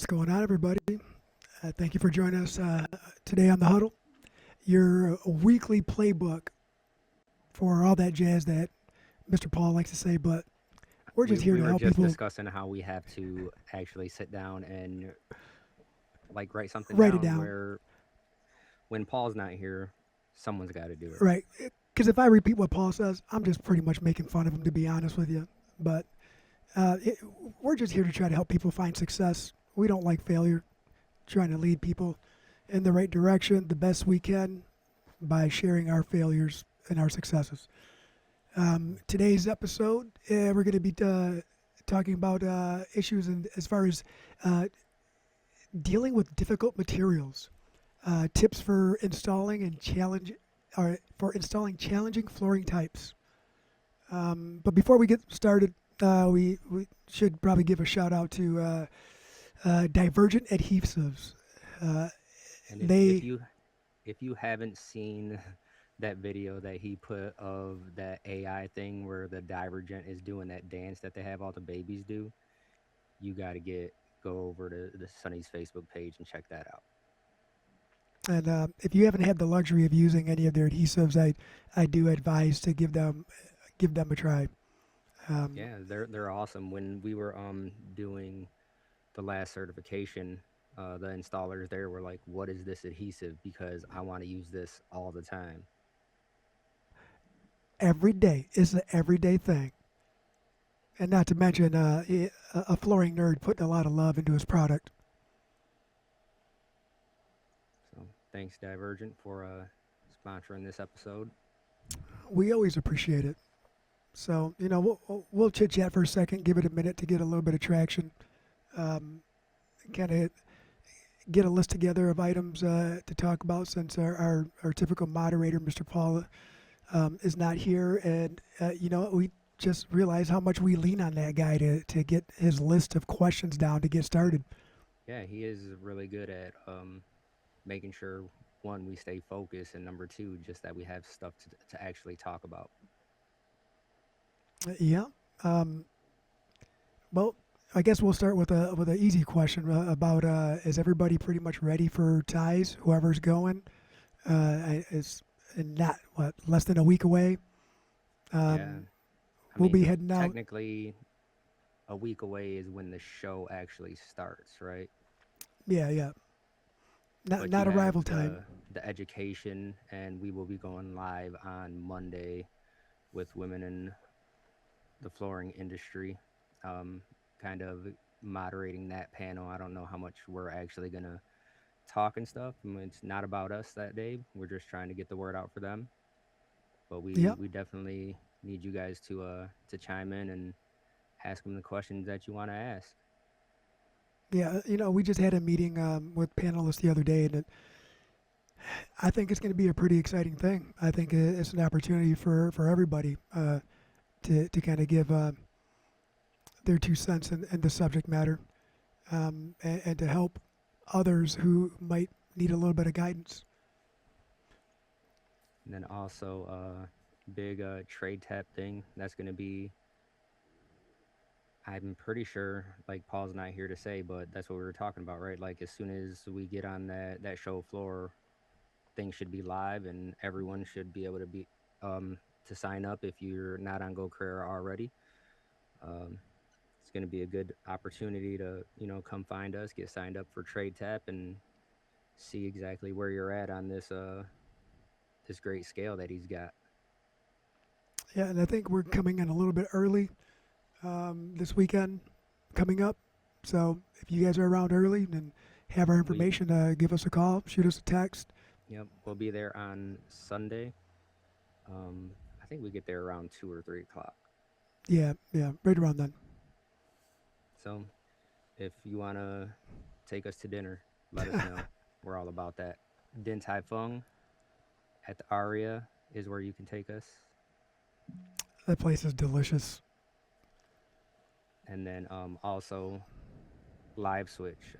What's going on, everybody? Thank you for joining us today on the Huddle, your weekly playbook for all that jazz that Mr. Paul likes to say. But we're we just here we to were help just people discussing how we have to actually sit down and like write something write it down down, where when Paul's not here, someone's got to do it. right? Because if I repeat what Paul says, I'm just pretty much making fun of him, to be honest with you. But uh, it, we're just here to try to help people find success. We don't like failure, trying to lead people in the right direction the best we can by sharing our failures and our successes. Today's episode, we're going to be talking about issues as far as uh, dealing with difficult materials, tips for installing and challenge, or for installing challenging flooring types. But before we get started, we should probably give a shout out to Divergent Adhesives. Uh, And they if you haven't seen that video that he put of that AI thing where the Divergent is doing that dance that they have all the babies do, you got to get go over to the Sunny's Facebook page and check that out. and if you haven't had the luxury of using any of their adhesives, I do advise to give them a try. Um, Yeah, they're awesome. When we were doing the last certification, the installers there were like, "What is this adhesive? Because I want to use this all the time." every day is an everyday thing, and not to mention a flooring nerd putting a lot of love into his product. So thanks, Divergent, for sponsoring this episode. We always appreciate it. So we'll chit chat for a second, give it a minute to get a little bit of traction, um, kind of get a list together of items to talk about since our typical moderator, Mr. Paul, is not here, and we just realized how much we lean on that guy to get his list of questions down to get started. Yeah, he is really good at making sure one we stay focused, and number two, just that we have stuff to actually talk about. Yeah. Um, well, I guess we'll start with a easy question about is everybody pretty much ready for ties? Whoever's going is in not what less than a week away. Yeah, Um, I we'll be mean, heading out. technically, a week away is when the show actually starts, right? Yeah, yeah. Not But you not have arrival time. the education, and we will be going live on Monday with women in the flooring industry, um, kind of moderating that panel. I don't know how much we're actually gonna talk and stuff. I mean, it's not about us that day. We're just trying to get the word out for them. But Yeah, we definitely need you guys to chime in and ask them the questions that you want to ask. yeah. We just had a meeting with panelists the other day, and I think it's going to be a pretty exciting thing. I think it's an opportunity for everybody to kind of give their 2 cents in the subject matter, and to help others who might need a little bit of guidance. And then also, big trade tap thing that's going to be. I'm pretty sure, like Paul's not here to say, but that's what we were talking about, right? Like as soon as we get on that show floor, things should be live, and everyone should be able to be to sign up if you're not on Go Career already. Um, it's going to be a good opportunity to come find us, get signed up for Trade Tap, and see exactly where you're at on this great scale that he's got. Yeah, and I think we're coming in a little bit early this weekend coming up. So if you guys are around early and have our We information, give us a call, shoot us a text. Yep, we'll be there on Sunday. I think we get there around 2 or 3 o'clock. Yeah, yeah, right around then. So if you want to take us to dinner, let us know. We're all about that. Din Tai Fung at the Aria is where you can take us. That place is delicious. And then also Live Switch.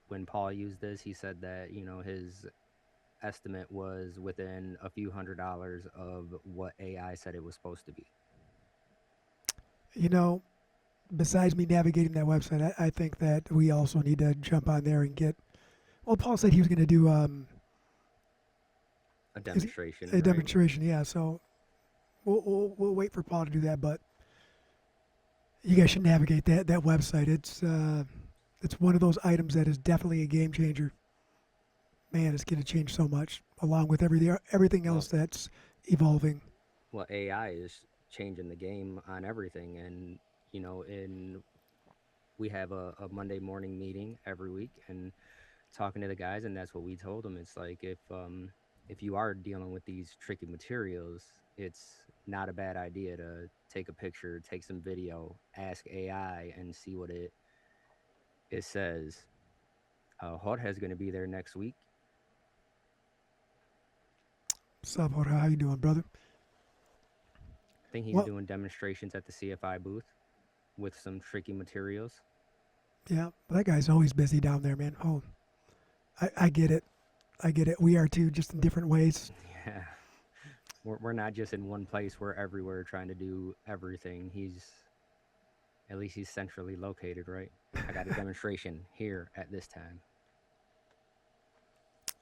When Paul used this, he said that his estimate was within a few $100s of what AI said it was supposed to be. You know, besides me navigating that website, I think that we also need to jump on there and get. Well, Paul said he was going to do A is demonstration, a right? demonstration. Yeah, so we'll wait for Paul to do that. But you guys should navigate that website. It's one of those items that is definitely a game changer. Man, it's going to change so much, along with everything else Well, that's evolving. AI is changing the game on everything, and in we have a Monday morning meeting every week, and talking to the guys, and that's what we told them. It's like if you are dealing with these tricky materials, it's not a bad idea to take a picture, take some video, ask AI, and see what it says. Jorge is going to be there next week. What's up, Jorge? How you doing, brother? I think he's Well, doing demonstrations at the CFI booth with some tricky materials. yeah, that guy's always busy down there, man. Oh, I get it. I get it. We are too, just in different ways. Yeah, we're not just in one place. We're everywhere trying to do everything. At least he's centrally located, right? I got a demonstration here at this time.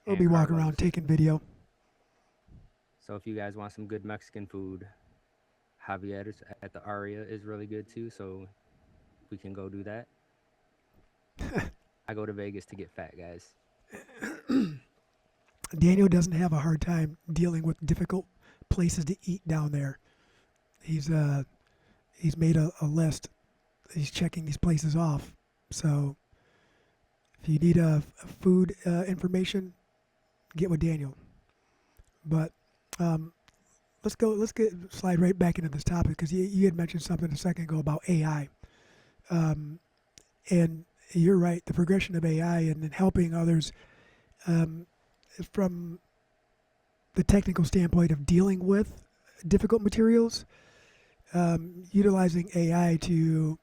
We'll And be walking around Carlos. taking video. So if you guys want some good Mexican food, Javier's at the Aria is really good too. So we can go do that. I go to Vegas to get fat, guys. Daniel doesn't have a hard time dealing with difficult places to eat down there. He's he's made a list. He's checking these places off. So if you need food information, get with Daniel. But um, let's go. Let's get slide right back into this topic because you had mentioned something a second ago about AI, and you're right. The progression of AI and helping others um, from the technical standpoint of dealing with difficult materials, utilizing AI to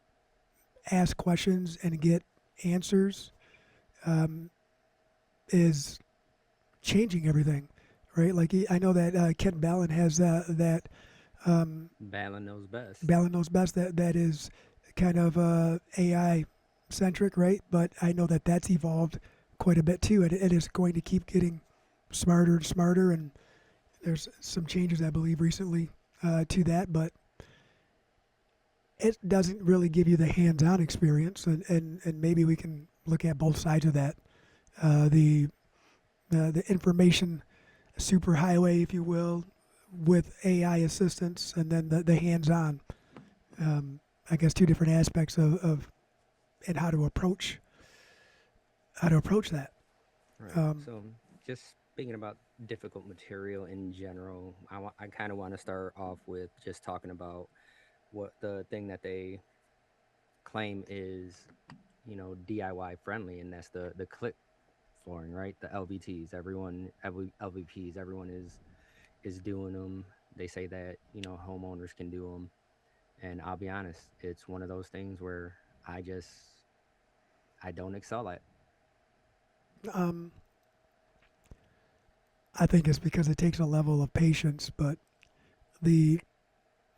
ask questions and get answers um, is changing everything, right? Like I know that Ken Ballin has that Balin knows best. Ballin knows best that is kind of AI centric, right? But I know that that's evolved quite a bit too, and it is going to keep getting smarter and smarter. And there's some changes I believe recently to that, but it doesn't really give you the hands-on experience, and maybe we can look at both sides of that. The information superhighway, if you will, with AI assistance, and then the hands-on. I guess two different aspects of and how to approach that. Right. Um, So just speaking about difficult material in general, I kind of want to start off with just talking about what the thing that they claim is, DIY friendly, and that's the click flooring, right? The LVTs, LVPs, everyone is doing them. They say that homeowners can do them, and I'll be honest, it's one of those things where I don't excel at. um, I think it's because it takes a level of patience, but the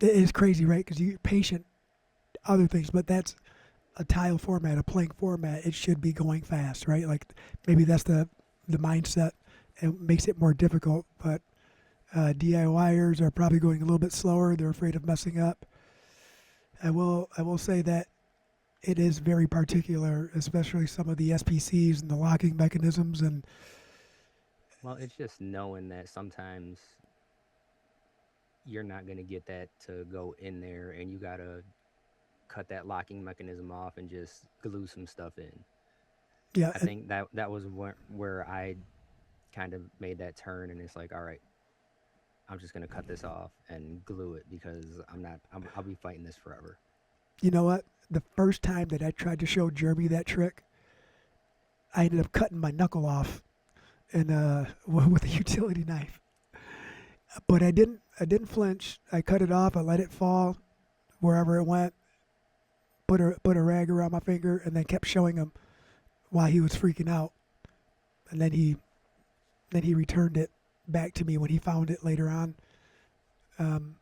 it is crazy, right? Because you patient other things, but that's a tile format, a plank format. It should be going fast, right? Like maybe that's the mindset and makes it more difficult. But DIYers are probably going a little bit slower. They're afraid of messing up. I will say that it is very particular, especially some of the SPCs and the locking mechanisms. And Well, it's just knowing that sometimes you're not going to get that to go in there, and you got to cut that locking mechanism off and just glue some stuff in. yeah, I think that was where I kind of made that turn, and it's like, all right, I'm just gonna cut this off and glue it because I'll be fighting this forever. you know what? The first time that I tried to show Jeremy that trick, I ended up cutting my knuckle off and with a utility knife. But I didn't flinch. I cut it off. I let it fall wherever it went. Put a rag around my finger and then kept showing him while he was freaking out. And then he returned it back to me when he found it later on. Um,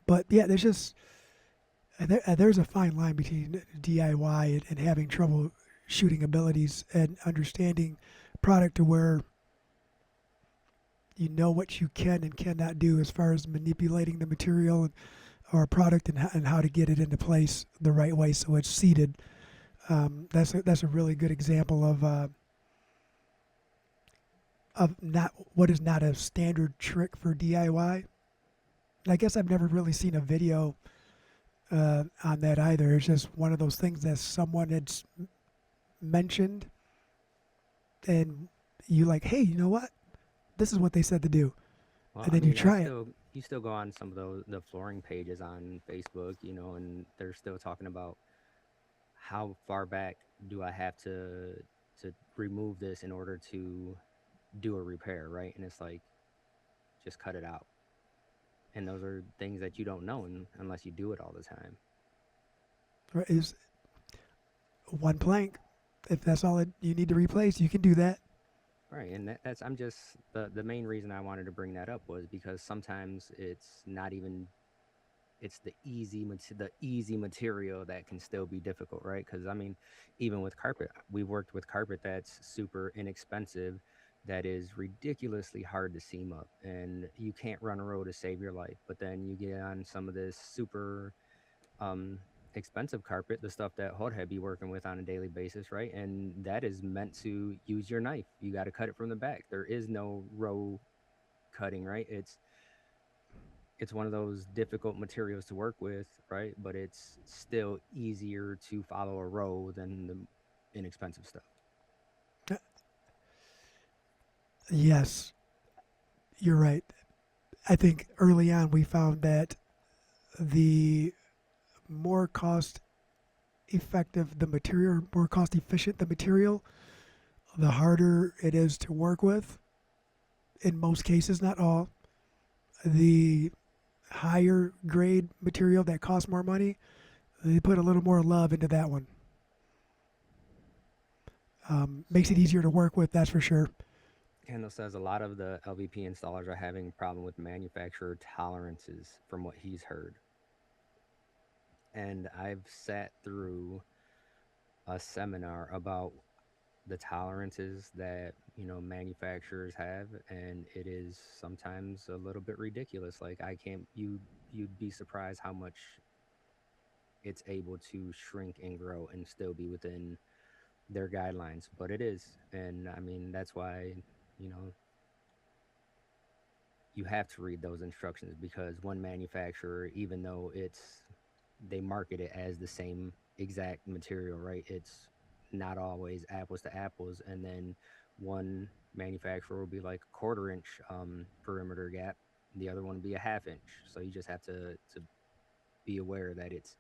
but yeah, there's just there's a fine line between DIY and having trouble shooting abilities and understanding product to where you know what you can and cannot do as far as manipulating the material or a product and how to get it into place the right way so it's seated. That's a really good example of not what is not a standard trick for DIY. I guess I've never really seen a video on that either. It's just one of those things that someone had mentioned, and you like, hey, you know what? This is what they said to do, Well, and I then you mean, I try it. still you still go on some of the flooring pages on Facebook, you know, and they're still talking about how far back do I have to remove this in order to do a repair, right? And it's like just cut it out. And those are things that you don't know unless you do it all the time. Right? Is one plank. If that's all you need to replace, you can do that. Right, and that's I'm just the main reason I wanted to bring that up was because sometimes it's not even it's the easy material that can still be difficult, right? Because I mean, even with carpet, we've worked with carpet that's super inexpensive, that is ridiculously hard to seam up, and you can't run a row to save your life. But then you get on some of this super um, expensive carpet, the stuff that Hodhead be working with on a daily basis, right? And that is meant to use your knife. You got to cut it from the back. There is no row cutting, right? It's one of those difficult materials to work with, right? But it's still easier to follow a row than the inexpensive stuff. Yes, you're right. I think early on we found that the more cost effective the material, more cost efficient the material, the harder it is to work with. In most cases, not all. The higher grade material that costs more money, they put a little more love into that one. Makes it easier to work with, that's for sure. Kendall says a lot of the LVP installers are having a problem with manufacturer tolerances from what he's heard. And I've sat through a seminar about the tolerances that manufacturers have, and it is sometimes a little bit ridiculous. Like I can't you'd be surprised how much it's able to shrink and grow and still be within their guidelines, but it is. And I mean, that's why you know you have to read those instructions, because one manufacturer, even though they market it as the same exact material, right? It's not always apples to apples. And then one manufacturer will be like a quarter inch perimeter gap, the other one will be a half inch. So you just have to be aware that it's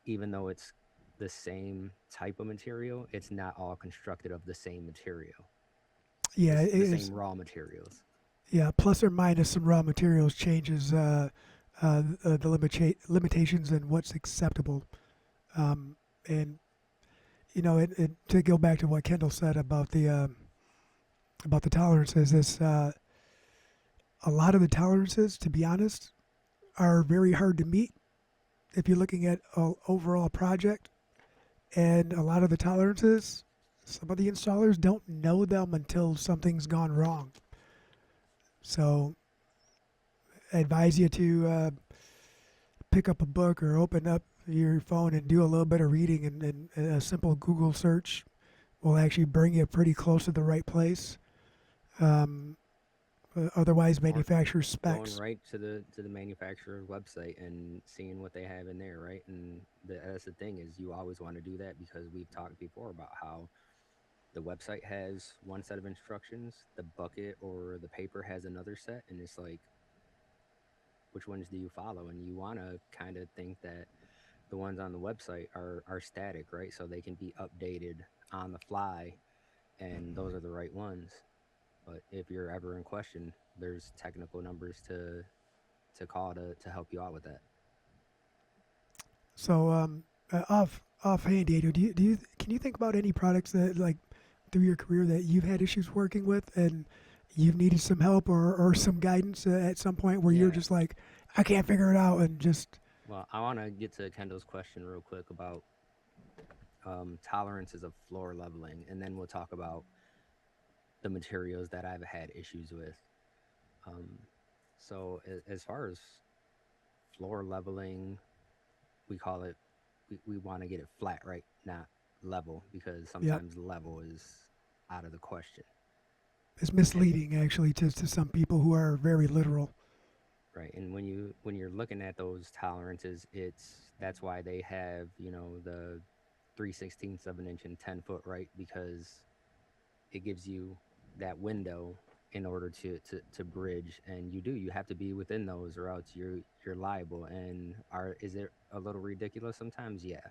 even though it's the same type of material, it's not all constructed of the same material, Yeah, it the same is. raw materials. Yeah, plus or minus some raw materials changes the limitations and what's acceptable. And to go back to what Kendall said about the tolerances, is a lot of the tolerances, to be honest, are very hard to meet if you're looking at an overall project. And a lot of the tolerances, some of the installers don't know them until something's gone wrong. So I advise you to pick up a book or open up your phone and do a little bit of reading, and a simple Google search will actually bring you pretty close to the right place. Um, Otherwise, Or manufacturer going specs. right to the manufacturer's website and seeing what they have in there, right? And that's the thing, is you always want to do that, because we've talked before about how the website has one set of instructions, the bucket or the paper has another set, and it's like, which ones do you follow? And you want to kind of think that the ones on the website are static, right? So they can be updated on the fly, and those are the right ones. But if you're ever in question, there's technical numbers to call to help you out with that. So offhand, Dado, do you can you think about any products that, like, through your career that you've had issues working with and you've needed some help or some guidance at some point where you're Yeah, just like, I can't figure it out, and just Well, I want to get to Kendall's question real quick about tolerances of floor leveling, and then we'll talk about the materials that I've had issues with. Um, so, as far as floor leveling, we call it, we want to get it flat, right? Not level, because Yep. sometimes level is out of the question. It's And misleading actually to some people who are very literal. right, and when you're looking at those tolerances, it's that's why they have, you know, the 3/16 of an inch and 10 foot, right? Because it gives you that window in order to bridge, and you have to be within those, or else you're liable. And are is it a little ridiculous sometimes? Yeah.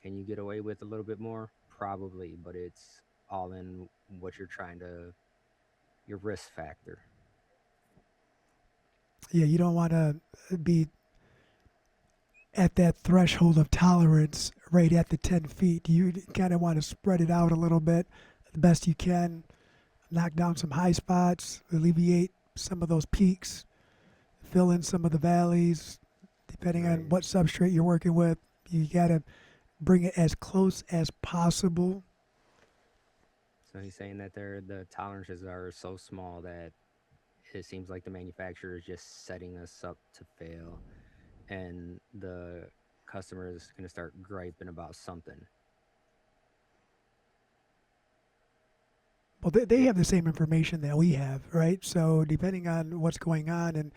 Can you get away with a little bit more? Probably, but it's all in what you're trying to, your risk factor. Yeah, you don't want to be at that threshold of tolerance right at the 10 feet. You kind of want to spread it out a little bit the best you can, knock down some high spots, alleviate some of those peaks, fill in some of the valleys, depending on Right. what substrate you're working with. You got to bring it as close as possible. So he's saying that the tolerances are so small that it seems like the manufacturer is just setting us up to fail, and the customer is going to start griping about something. Well, they have the same information that we have, right? So depending on what's going on, and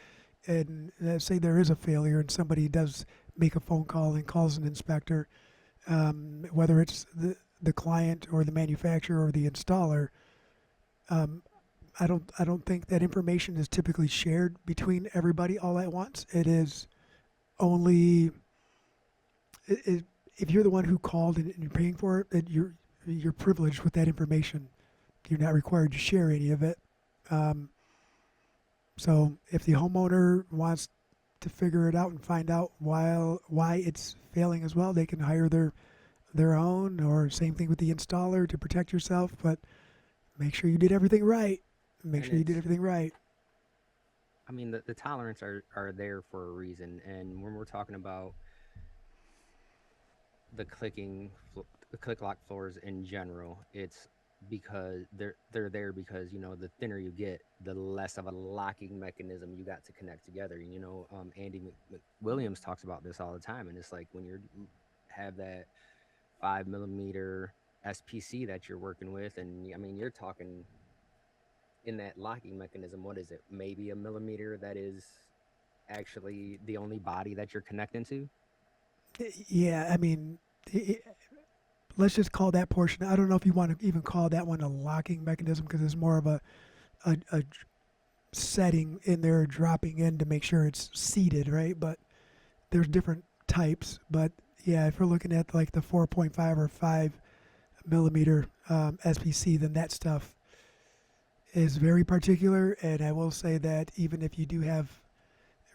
say there is a failure, and somebody does make a phone call and calls an inspector, whether it's the client or the manufacturer or the installer, um, I don't think that information is typically shared between everybody all at once. It is only it, if you're the one who called and you're paying for it, then you're privileged with that information. You're not required to share any of it. Um, so if the homeowner wants to figure it out and find out why it's failing as well, they can hire their own, or same thing with the installer to protect yourself. But make sure you did everything right. Make And sure you did it's, everything right. I mean, the tolerance are there for a reason. And when we're talking about the the click lock floors in general, it's because they're there because, you know, the thinner you get, the less of a locking mechanism you got to connect together. You know, Andy Williams talks about this all the time, and it's like when you're have that 5 millimeter SPC that you're working with, and I mean you're talking in that locking mechanism. What is it? Maybe a millimeter that is actually the only body that you're connecting to. Yeah, I mean, let's just call that portion. I don't know if you want to even call that one a locking mechanism because it's more of a setting in there, dropping in to make sure it's seated, right? But there's different types. But yeah, if we're looking at like the 4.5 or 5 millimeter SPC, then that stuff is very particular. And I will say that even if you do have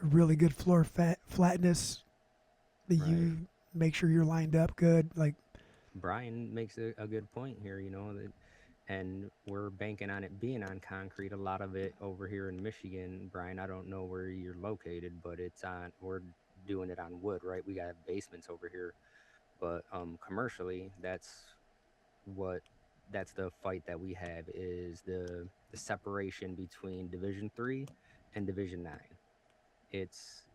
really good floor flatness, Right. you make sure you're lined up good. Like, Brian makes a good point here, you know, that, and we're banking on it being on concrete. A lot of it over here in Michigan, Brian, I don't know where you're located, but we're doing it on wood, right? We got basements over here, but commercially, what that's the fight that we have is the separation between Division 3 and Division 9. It's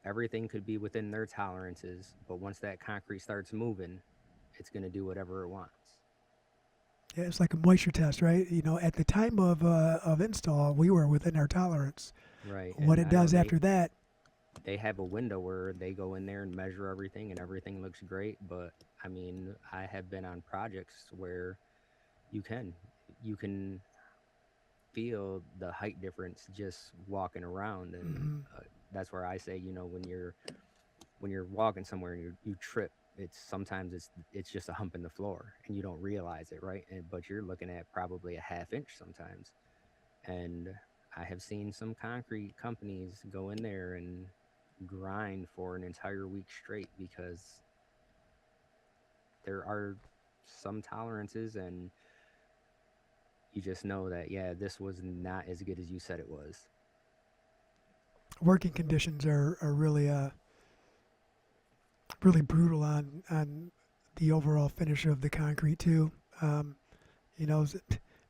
everything could be within their tolerances, but once that concrete starts moving, it's going to do whatever it wants. yeah, it's like a moisture test, right? You know, at the time of install, we were within our tolerance. Right. What And it I know does after that, they have a window where they go in there and measure everything, and everything looks great, but I mean, I have been on projects where you can you can feel the height difference just walking around. And mhm, that's where I say, you know, when you're walking somewhere and you trip, it's sometimes it's just a hump in the floor and you don't realize it, right? But you're looking at probably a half inch sometimes. And I have seen some concrete companies go in there and grind for an entire week straight because there are some tolerances, and you just know that, yeah, this was not as good as you said it was. working conditions are really really brutal on the overall finish of the concrete too. Um,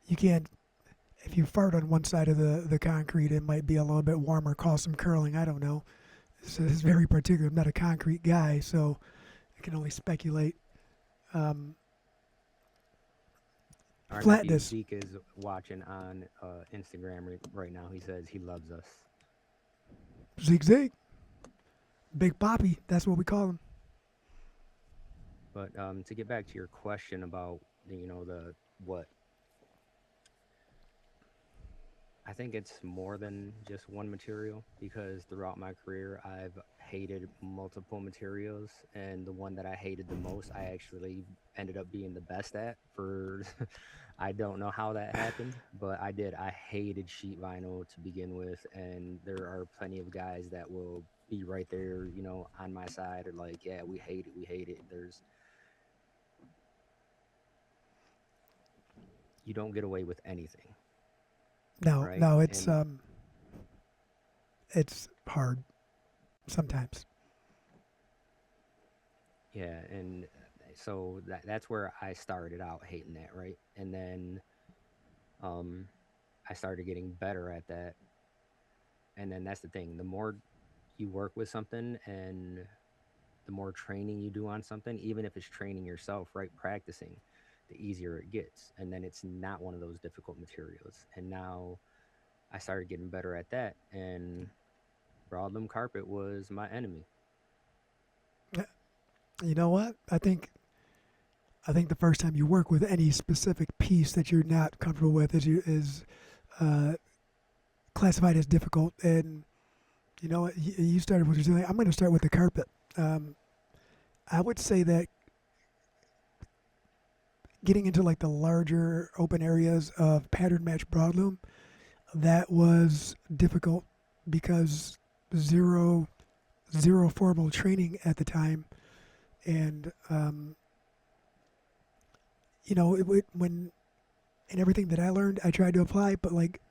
you can't if you fart on one side of the concrete, it might be a little bit warmer, cause some curling. I don't know. It's very particular. I'm not a concrete guy, so I can only speculate. Um, Our nephew Flatness, Zeke is watching on Instagram right now. He says he loves us. Zig Zig, Big Poppy. That's what we call him. But to get back to your question about the what, I think it's more than just one material because throughout my career I've hated multiple materials, and the one that I hated the most I actually ended up being the best at for I don't know how that happened, but I did. I hated sheet vinyl to begin with, and there are plenty of guys that will be right there, on my side, or like, yeah, we hate it, we hate it. There's You don't get away with anything, No, right? no, And it's hard sometimes. yeah, and so that's where I started out hating that, right? And then um I started getting better at that. And then that's the thing. The more you work with something and the more training you do on something, even if it's training yourself, right, practicing, the easier it gets. And then it's not one of those difficult materials. And now I started getting better at that, and broadloom carpet was my enemy. You know what? I think the first time you work with any specific piece that you're not comfortable with is uh, classified as difficult. And you know what? You started with you're I'm going to start with the carpet. Um, I would say that getting into like the larger open areas of pattern match broadloom, that was difficult because zero zero formal training at the time, and when and everything that I learned, I tried to apply. But like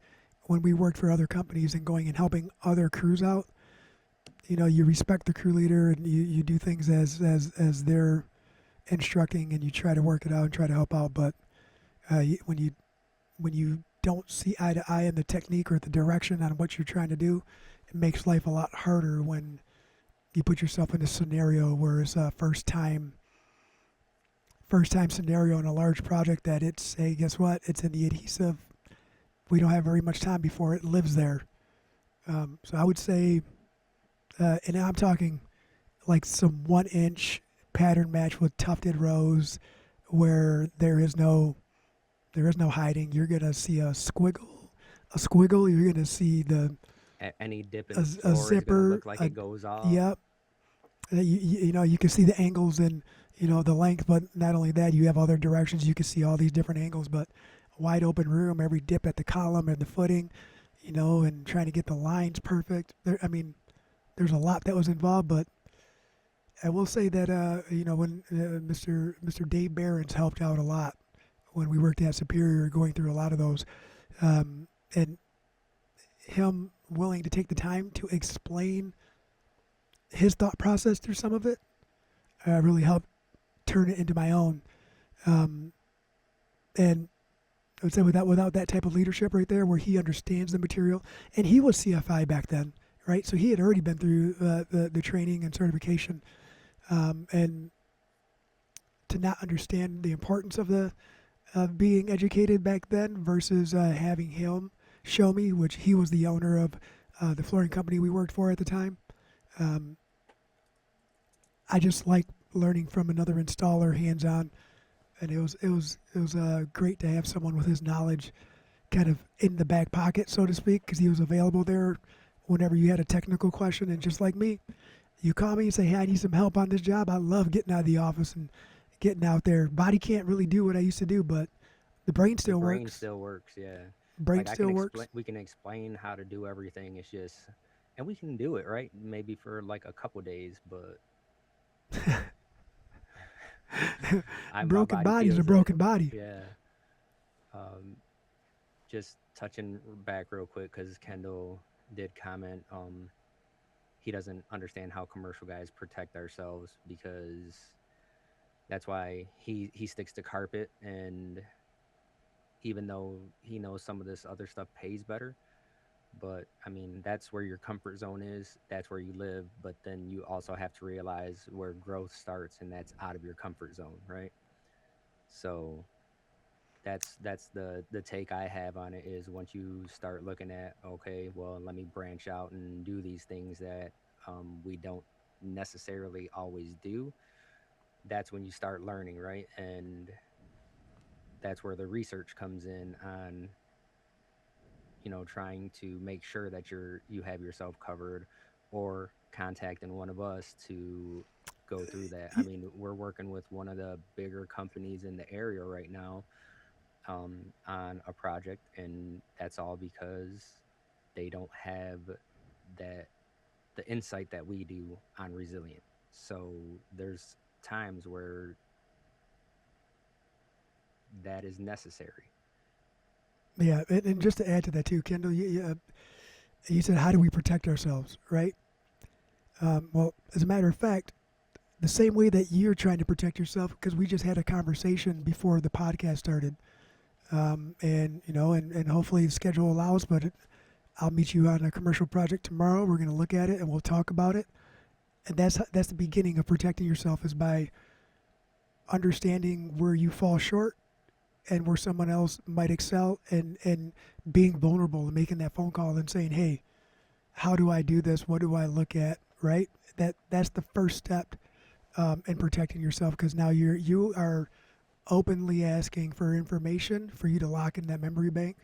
when we worked for other companies and going and helping other crews out, you respect the crew leader and you do things as they're instructing, and you try to work it out and try to help out. But when you don't see eye to eye in the technique or the direction on what you're trying to do, it makes life a lot harder when you put yourself in a scenario where it's a first time scenario in a large project that it's, hey, guess what? It's in the adhesive. We don't have very much time before it lives there. So I would say, and I'm talking like some 1 inch pattern match with tufted rows where there is no hiding. You're gonna see a squiggle. You're gonna see Any dip in a, the a floor is going to zipper. look like it goes off. Yep. You can see the angles and the length, but not only that, you have other directions. You can see all these different angles, but a wide open room, every dip at the column and the footing, and trying to get the lines perfect. I mean, there's a lot that was involved, but I will say that when Mr. Dave Behrens helped out a lot when we worked at Superior, going through a lot of those, and him willing to take the time to explain his thought process through some of it really helped turn it into my own. Um, and I would say without that type of leadership right there, where he understands the material, and he was CFI back then, right? So he had already been through the training and certification, and to not understand the importance of the of being educated back then versus having him show me, which he was the owner of the flooring company we worked for at the time. Um, I just like learning from another installer hands on, and it was great to have someone with his knowledge kind of in the back pocket, so to speak, because he was available there whenever you had a technical question. And just like me, you call me and say, "Hey, I need some help on this job." I love getting out of the office and getting out there. Body can't really do what I used to do, but the brain The still brain works. still works, yeah. Brain Like I can still explain, works. we can explain how to do everything. It's just, and we can do it, right? Maybe for like a couple days, but my Broken body body's a feels it. broken body. Yeah. Um, just touching back real quick because Kendall did comment. he doesn't understand how commercial guys protect ourselves, because that's why he sticks to carpet. And even though he knows some of this other stuff pays better, but I mean, that's where your comfort zone is, that's where you live. But then you also have to realize where growth starts, and that's out of your comfort zone, right? So that's the take I have on it, is once you start looking at, okay, well, let me branch out and do these things that we don't necessarily always do. That's when you start learning, right? And that's where the research comes in on, trying to make sure that you have yourself covered, or contacting one of us to go through that. I Y- mean, we're working with one of the bigger companies in the area right now, on a project, and that's all because they don't have that the insight that we do on resilient. So there's times where that is necessary. Yeah, and just to add to that too, Kendall, you said how do we protect ourselves, right? Well, as a matter of fact, the same way that you're trying to protect yourself, because we just had a conversation before the podcast started, and and hopefully the schedule allows, but I'll meet you on a commercial project tomorrow. We're going to look at it and we'll talk about it, and that's the beginning of protecting yourself, is by understanding where you fall short and where someone else might excel, and being vulnerable and making that phone call and saying, hey, how do I do this? What do I look at? Right? That's the first step in protecting yourself, because now you are openly asking for information for you to lock in that memory bank.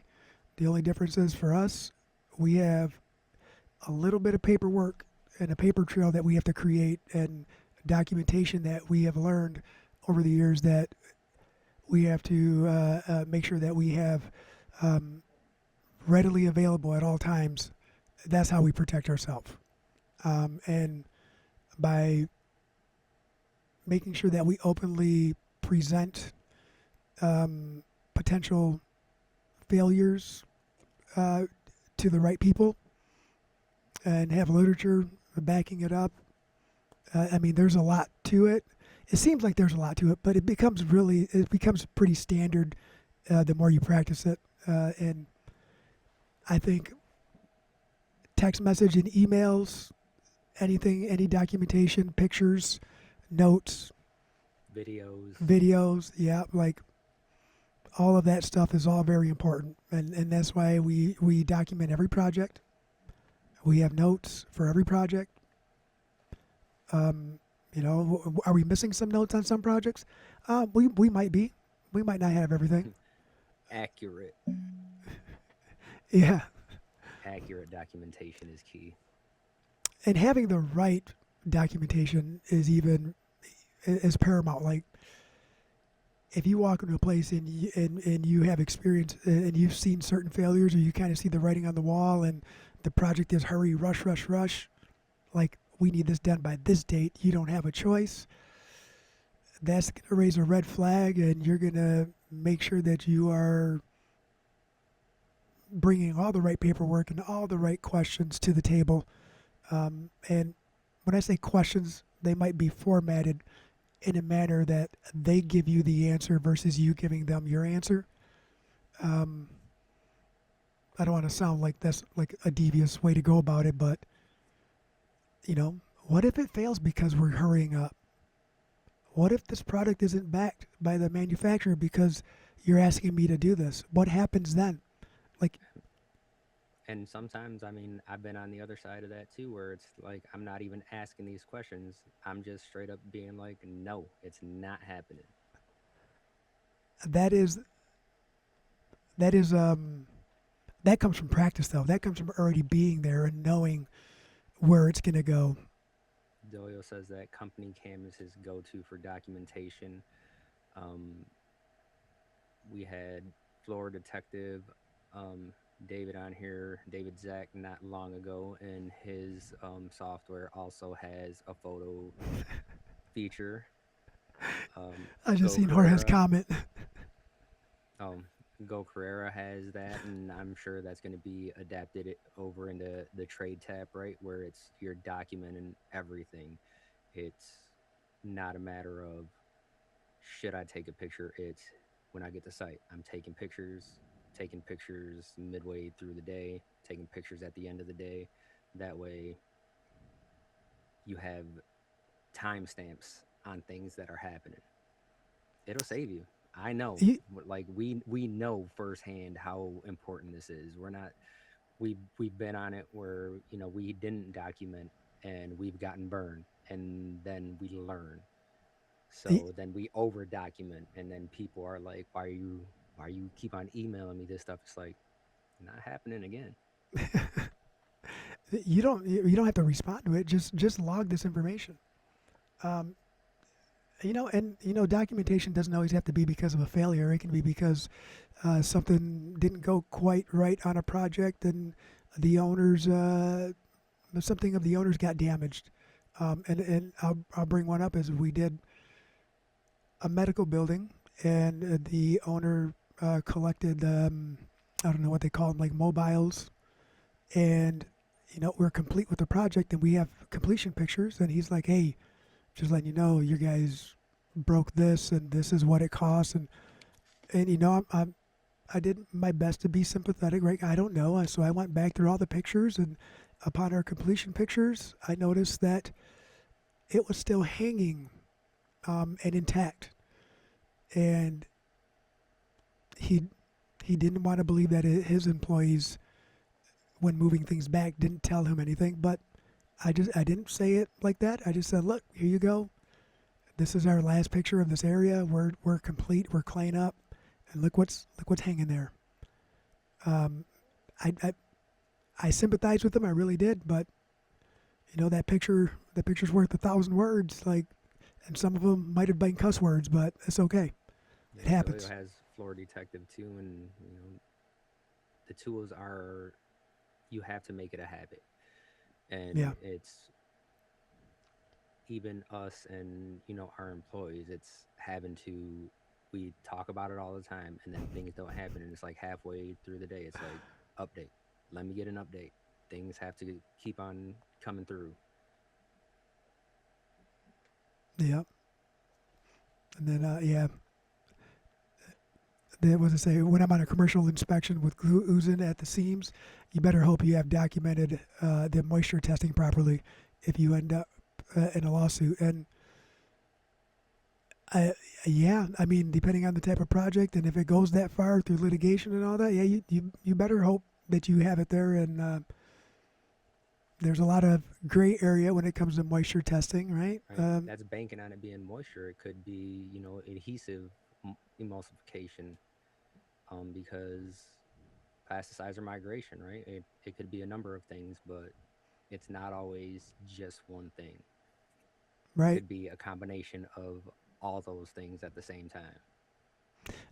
The only difference is for us, we have a little bit of paperwork and a paper trail that we have to create, and documentation that we have learned over the years that we have to make sure that we have um, readily available at all times. That's how we protect ourselves. And by making sure that we openly present potential failures uh, to the right people and have literature backing it up. I mean, there's a lot to it. It seems like there's a lot to it, but it becomes pretty standard the more you practice it. And I think text message and emails, anything, any documentation, pictures, notes, Videos. videos, yeah, like all of that stuff is all very important. And that's why we document every project. We have notes for every project. Um, are we missing some notes on some projects? We might be. We might not have everything. Accurate. Yeah, Accurate documentation is key. and having the right documentation is paramount. Like if you walk into a place and you have experience and you've seen certain failures, or you kind of see the writing on the wall, and the project is hurry, rush, rush, rush. Like we need this done by this date. You don't have a choice. That's gonna raise a red flag, and you're gonna make sure that you are bringing all the right paperwork and all the right questions to the table. And when I say questions, they might be formatted in a manner that they give you the answer versus you giving them your answer. Um, I don't want to sound like that's like a devious way to go about it, but what if it fails because we're hurrying up? What if this product isn't backed by the manufacturer because you're asking me to do this? What happens then? Like, And sometimes, I mean, I've been on the other side of that too, where it's like I'm not even asking these questions. I'm just straight up being like, no, it's not happening. that is that is that comes from practice though. That comes from already being there and knowing where it's going to go. Doyle says that company cam is his go to for documentation. Um, we had floor detective David on here, David Zach, not long ago, and his software also has a photo feature. I just Go seen Jorge's Herrera. comment. Um, Go Carrera has that, and I'm sure that's going to be adapted over into the trade tab, right, where it's you're documenting everything. It's not a matter of should I take a picture. It's when I get to site, I'm taking pictures midway through the day, taking pictures at the end of the day. That way, you have timestamps on things that are happening. It'll save you. I know, You, like we know firsthand how important this is. We've been on it where we didn't document and we've gotten burned, and then we learn. y- So then we over document, and then people are like, why you keep on emailing me this stuff? It's like not happening again. you don't have to respond to it. Just log this information. Um, and documentation doesn't always have to be because of a failure. It can be because something didn't go quite right on a project, and the owners something of the owners got damaged. And I'll bring one up as we did a medical building, and the owner collected I don't know what they call them, like mobiles, and we're complete with the project, and we have completion pictures, and he's like, hey, just letting you know, you guys broke this, and this is what it costs, and I did my best to be sympathetic, right? I don't know, so I went back through all the pictures, and upon our completion pictures, I noticed that it was still hanging and intact, and he he didn't want to believe that his employees, when moving things back, didn't tell him anything. But I didn't say it like that. I just said, look, here you go. This is our last picture of this area. We're complete. We're clean up, and look what's hanging there. Um, I, I I sympathize with him. I really did. But that picture's worth 1,000 words. Like, and some of them might have been cuss words, but it's okay. Yeah, It Twilio happens. has Floor Detective too, and the tools are you have to make it a habit, Yeah. and it's even us and our employees. It's having to we talk about it all the time, and then things don't happen, and it's like halfway through the day, it's like update. Let me get an update. Things have to keep on coming through. Yeah. And then yeah, was to say, when I'm on a commercial inspection with glue oozing at the seams, you better hope you have documented the moisture testing properly if you end up in a lawsuit. And I, yeah, I mean, depending on the type of project, and if it goes that far through litigation and all that, yeah, you better hope that you have it there. And there's a lot of gray area when it comes to moisture testing, right? Right, that's banking on it being moisture. It could be adhesive emulsification, because plasticizer migration, right? It could be a number of things, but it's not always just one thing. It Right. could be a combination of all those things at the same time.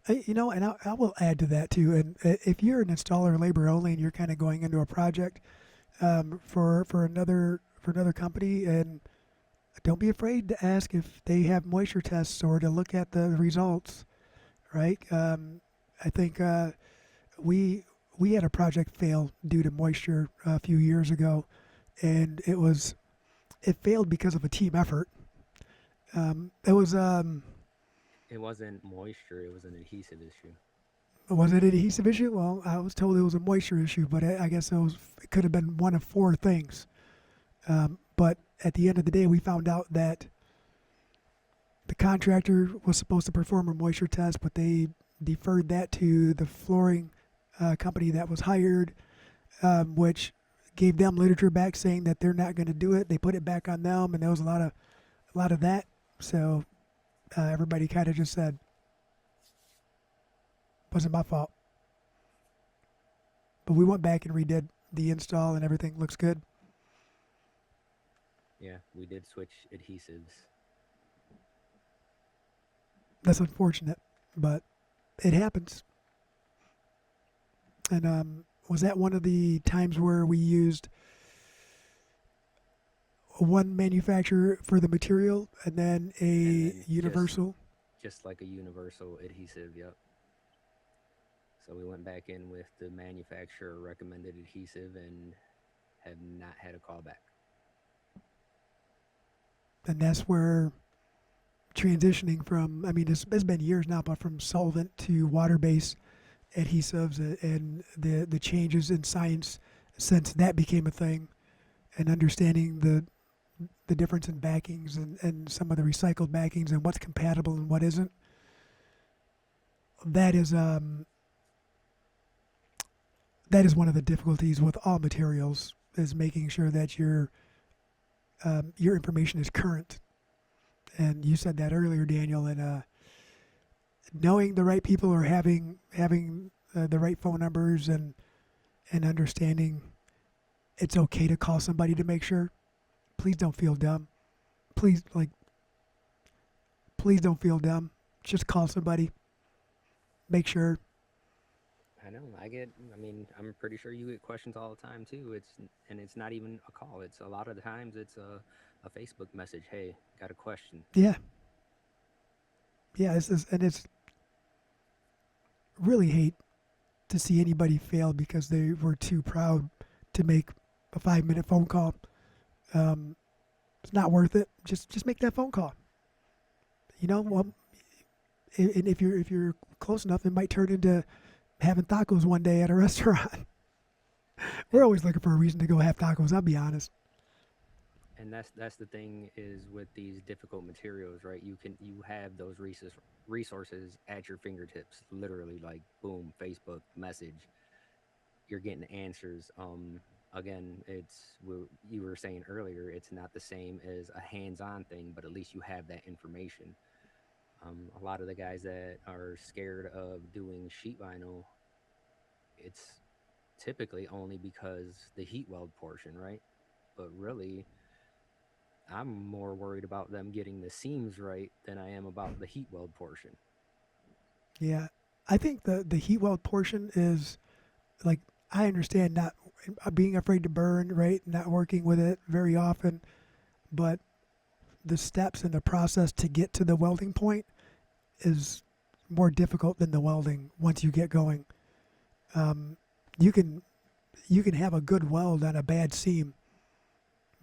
And I will add to that too. And if you're an installer labor only, and you're kind of going into a project for another company, and don't be afraid to ask if they have moisture tests or to look at the results. Right? I think we we had a project fail due to moisture a few years ago, and it failed because of a team effort. It It wasn't moisture, it was an adhesive issue. was it an adhesive issue? Well, I was told it was a moisture issue, but I guess it could have been one of four things. But at the end of the day, we found out that the contractor was supposed to perform a moisture test, but they deferred that to the flooring company that was hired, which gave them literature back saying that they're not going to do it. They put it back on them, and there was a lot of that. So everybody kind of just said, "Wasn't my fault." But we went back and redid the install, and everything looks good. Yeah, we did switch adhesives. That's unfortunate, but it happens. And was that one of the times where we used one manufacturer for the material and then And a then just universal? just like a universal adhesive, yep. So we went back in with the manufacturer recommended adhesive and have not had a callback. And that's where transitioning from, I mean, it's been years now, but from solvent to water-based adhesives and the changes in science since that became a thing, and understanding the difference in backings and some of the recycled backings and what's compatible and what isn't. That is that is one of the difficulties with all materials, is making sure that your information is current. And you said that earlier, Daniel, and knowing the right people, or having the right phone numbers, and understanding it's okay to call somebody to make sure. Please don't feel dumb. Please, please don't feel dumb. Just call somebody. Make sure. I know. I mean, I'm pretty sure you get questions all the time too. And it's not even a call. It's a lot of the times it's a Facebook message. Hey, got a question. Yeah, yeah. And it's really hate to see anybody fail because they were too proud to make a 5 minute phone call. Um, it's not worth it. Just make that phone call. You know, well, and if you're close enough, it might turn into having tacos one day at a restaurant. We're always looking for a reason to go have tacos. I'll be honest. And that's the thing is with these difficult materials, right? You have those resources at your fingertips, literally, like boom, Facebook message, you're getting answers. Again, it's what you were saying earlier. It's not the same as a hands-on thing, but at least you have that information. A lot of the guys that are scared of doing sheet vinyl, it's typically only because the heat weld portion, right? But really, I'm more worried about them getting the seams right than I am about the heat weld portion. Yeah, I think the heat weld portion is like, I understand not being afraid to burn, right? Not working with it very often, but the steps and the process to get to the welding point is more difficult than the welding once you get going. Um, you can you can have a good weld on a bad seam,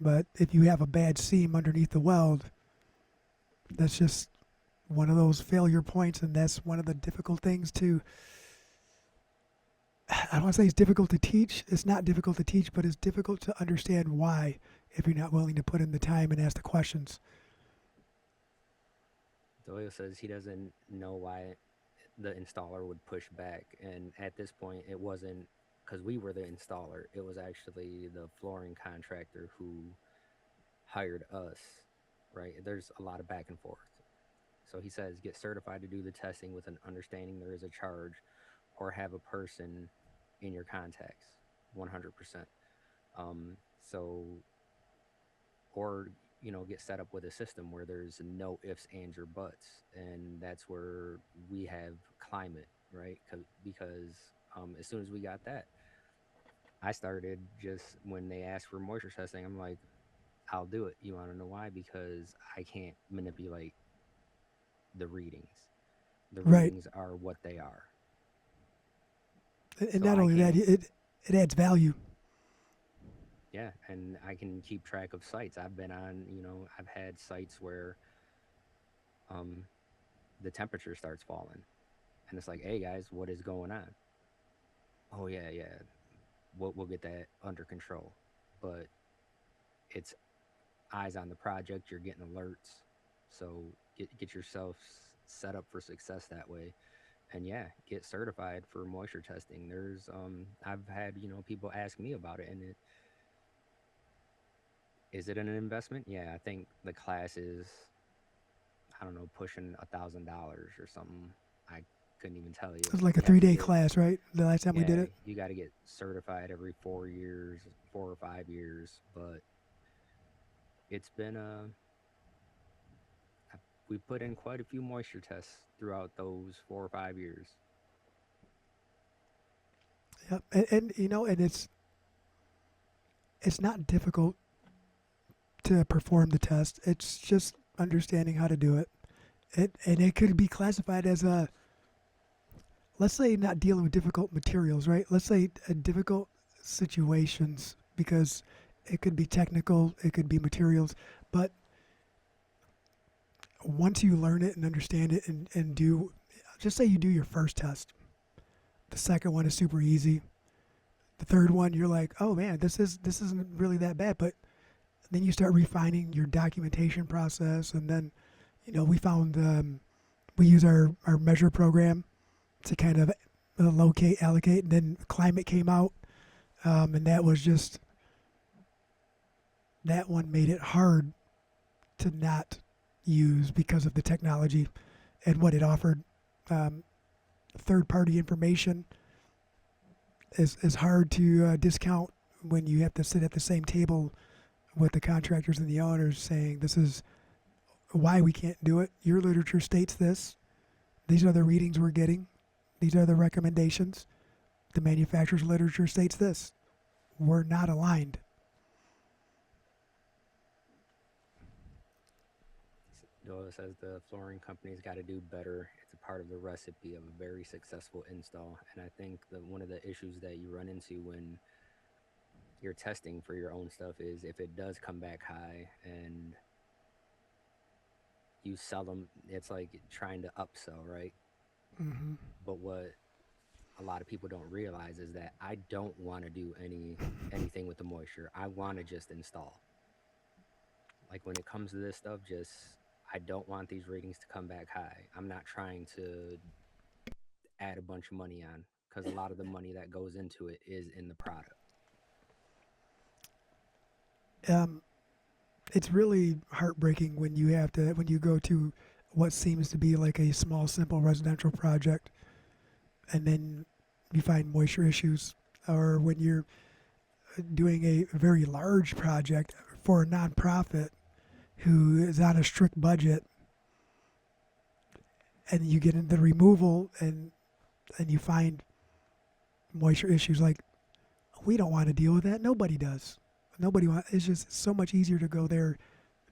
but if you have a bad seam underneath the weld, that's just one of those failure points, and that's one of the difficult things to. I don't want to say it's difficult to teach. It's not difficult to teach, but it's difficult to understand why if you're not willing to put in the time and ask the questions. Doyle says he doesn't know why the installer would push back. And at this point, it wasn't because we were the installer, it was actually the flooring contractor who hired us, right? There's a lot of back and forth. So he says get certified to do the testing with an understanding there is a charge, or have a person in your contacts 100%. So, or, get set up with a system where there's no ifs, ands, or buts. And that's where we have climate, right? Because as soon as we got that, I started just when they asked for moisture testing, I'm like, I'll do it. You want to know why? Because I can't manipulate the readings. The Right, readings are what they are. and So not I only that, can't, it adds value. yeah, and I can keep track of sites. I've been on, I've had sites where um, the temperature starts falling. And it's like, hey guys, what is going on? Oh, yeah, yeah, we'll get that under control. But it's eyes on the project, you're getting alerts. So get yourself set up for success that way. And yeah, get certified for moisture testing. I've had, people ask me about it, and is it an investment? Yeah, I think the class is, I don't know, pushing $1,000 or something. I couldn't even tell you. It was like a You have three to day get, class, right? The last time we did yeah, it. you got to get certified every 4 years, 4 or 5 years. But it's been we put in quite a few moisture tests throughout those 4 or 5 years. Yep, and it's not difficult to perform the test. It's just understanding how to do it. And it could be classified as a let's say not dealing with difficult materials, right? Let's say difficult situations because it could be technical, it could be materials, but once you learn it and understand it and do, just say you do your first test, the second one is super easy, the third one you're like, oh man, this isn't really that bad, but then you start refining your documentation process, and then we found we use our measure program to kind of locate, allocate, and then climate came out, and that was just that one made it hard to not use because of the technology and what it offered. Um, Third party information is hard to discount when you have to sit at the same table with the contractors and the owners saying this is why we can't do it. Your literature states this. These are the readings we're getting. These are the recommendations. The manufacturer's literature states this. We're not aligned. Doyle says the flooring company's got to do better. It's a part of the recipe of a very successful install. And I think that one of the issues that you run into when you're testing for your own stuff is if it does come back high and you sell them, it's like trying to upsell, right? Mm-hmm. But what a lot of people don't realize is that I don't want to do anything with the moisture. I want to just install. Like when it comes to this stuff, just I don't want these ratings to come back high. I'm not trying to add a bunch of money on because a lot of the money that goes into it is in the product. Um, it's really heartbreaking when you go to what seems to be like a small, simple residential project, and then you find moisture issues, or when you're doing a very large project for a nonprofit who is on a strict budget, and you get into the removal and you find moisture issues. Like, we don't want to deal with that. Nobody does. Nobody wants. It's just so much easier to go there,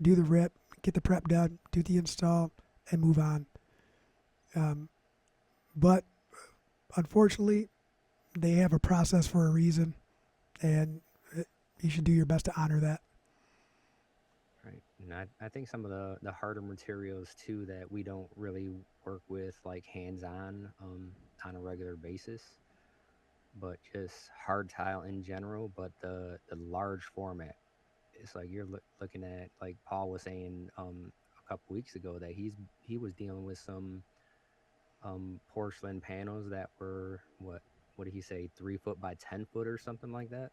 do the rip, get the prep done, do the install, and move on. Um, but unfortunately, they have a process for a reason, and you should do your best to honor that. Right. And I think some of the harder materials too that we don't really work with like hands on a regular basis, but just hard tile in general, but the large format. It's like you're looking at like Paul was saying a couple weeks ago that he was dealing with some porcelain panels that were what did he say 3 foot by 10 foot or something like that.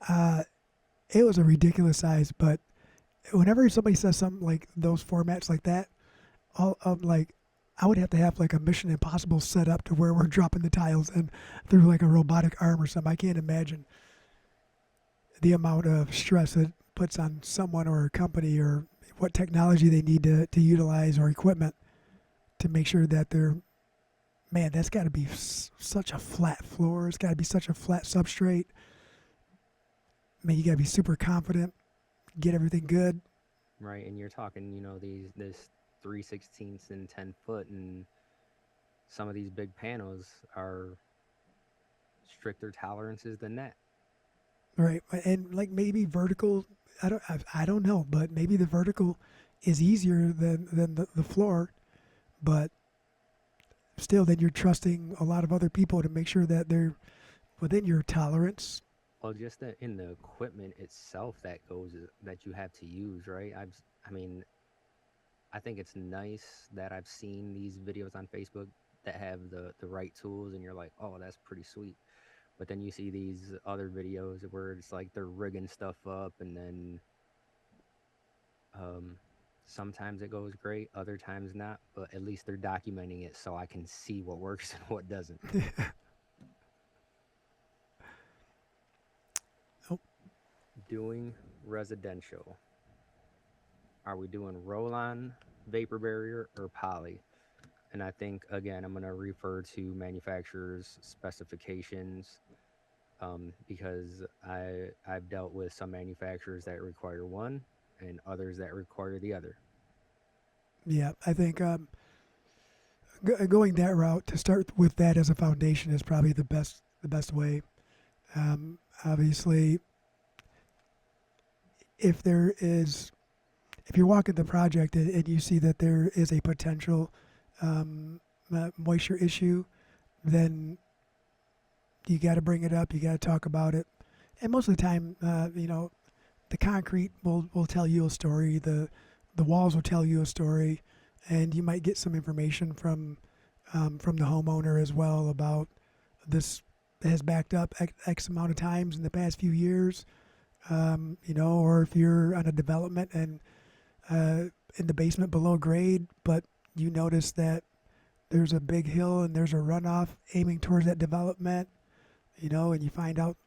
Uh, it was a ridiculous size, but whenever somebody says something like those formats like that, like I would have to have like a Mission Impossible set up to where we're dropping the tiles and through like a robotic arm or something. I can't imagine the amount of stress it puts on someone or a company or what technology they need to utilize or equipment to make sure that they're, man, that's got to be such a flat floor. It's got to be such a flat substrate. Man, you got to be super confident, get everything good. Right, and you're talking these this 3/16 and 10 foot, and some of these big panels are stricter tolerances than that. Right, and like maybe vertical. I don't know, but maybe the vertical is easier than the floor, but still, then you're trusting a lot of other people to make sure that they're within your tolerance. Well, just in the equipment itself that goes that you have to use, right? I mean, I think it's nice that I've seen these videos on Facebook that have the right tools, and you're like, oh, that's pretty sweet. But then you see these other videos where it's like they're rigging stuff up, and then um, sometimes it goes great, other times not. But at least they're documenting it so I can see what works and what doesn't. Oh, Doing residential. Are we doing roll on, vapor barrier, or poly? And I think, again, I'm going to refer to manufacturers' specifications because I've dealt with some manufacturers that require one and others that require the other. yeah, I think Going that route to start with that as a foundation is probably the best way. Obviously, if there is if you're walking the project and you see that there is a potential moisture issue, then you got to bring it up. You got to talk about it. And most of the time, the concrete will tell you a story. The walls will tell you a story, and you might get some information from the homeowner as well about this has backed up X amount of times in the past few years. Or if you're on a development and in the basement below grade, but you notice that there's a big hill and there's a runoff aiming towards that development, and you find out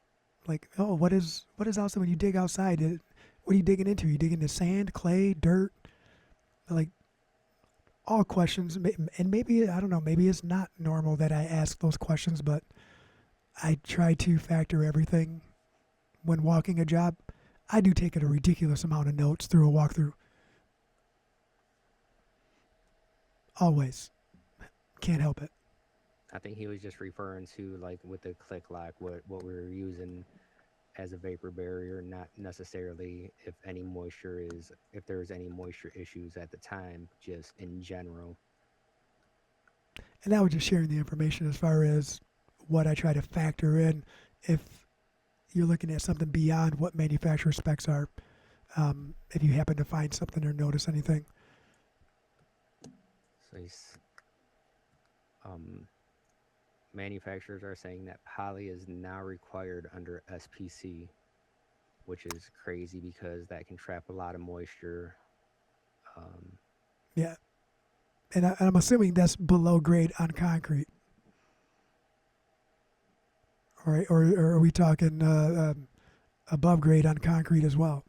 like, oh, what is outside when you dig outside? What are you digging into? Are you digging into sand, clay, dirt? Like all questions, and maybe I don't know, maybe it's not normal that I ask those questions, but I try to factor everything when walking a job. I do take a ridiculous amount of notes through a walkthrough. Always. Can't help it. I think he was just referring to like with the click lock, what we were using as a vapor barrier, not necessarily if there's any moisture issues at the time, just in general. And I was just sharing the information as far as what I try to factor in if you're looking at something beyond what manufacturer specs are. If you happen to find something or notice anything. So um, manufacturers are saying that poly is now required under SPC, which is crazy because that can trap a lot of moisture. Um, Yeah. And I'm assuming that's below grade on concrete. All right. Or are we talking above grade on concrete as well?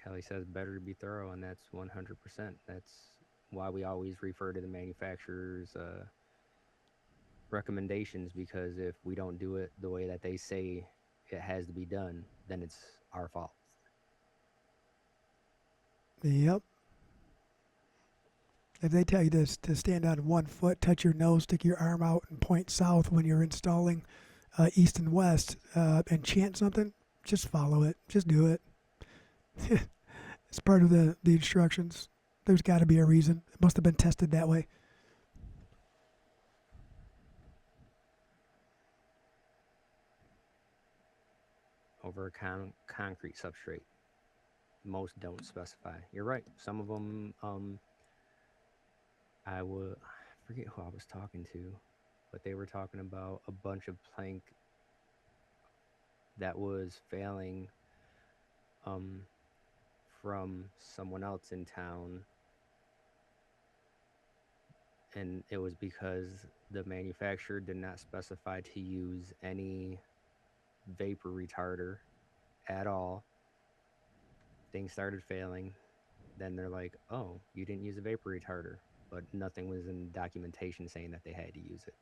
Kelly says better to be thorough, and that's 100%. That's why we always refer to the manufacturer's recommendations, because if we don't do it the way that they say it has to be done, then it's our fault. Yep. If they tell you to stand on 1 foot, touch your nose, stick your arm out, and point south when you're installing east and west, and chant something, just follow it. Just do it. It's part of the instructions. There's got to be a reason. It must have been tested that way. Over a concrete substrate, most don't specify. You're right. Some of them, I forget who I was talking to, but they were talking about a bunch of plank that was failing um, from someone else in town, and it was because the manufacturer did not specify to use any vapor retarder at all. Things started failing. Then they're like, "Oh, you didn't use a vapor retarder," but nothing was in documentation saying that they had to use it.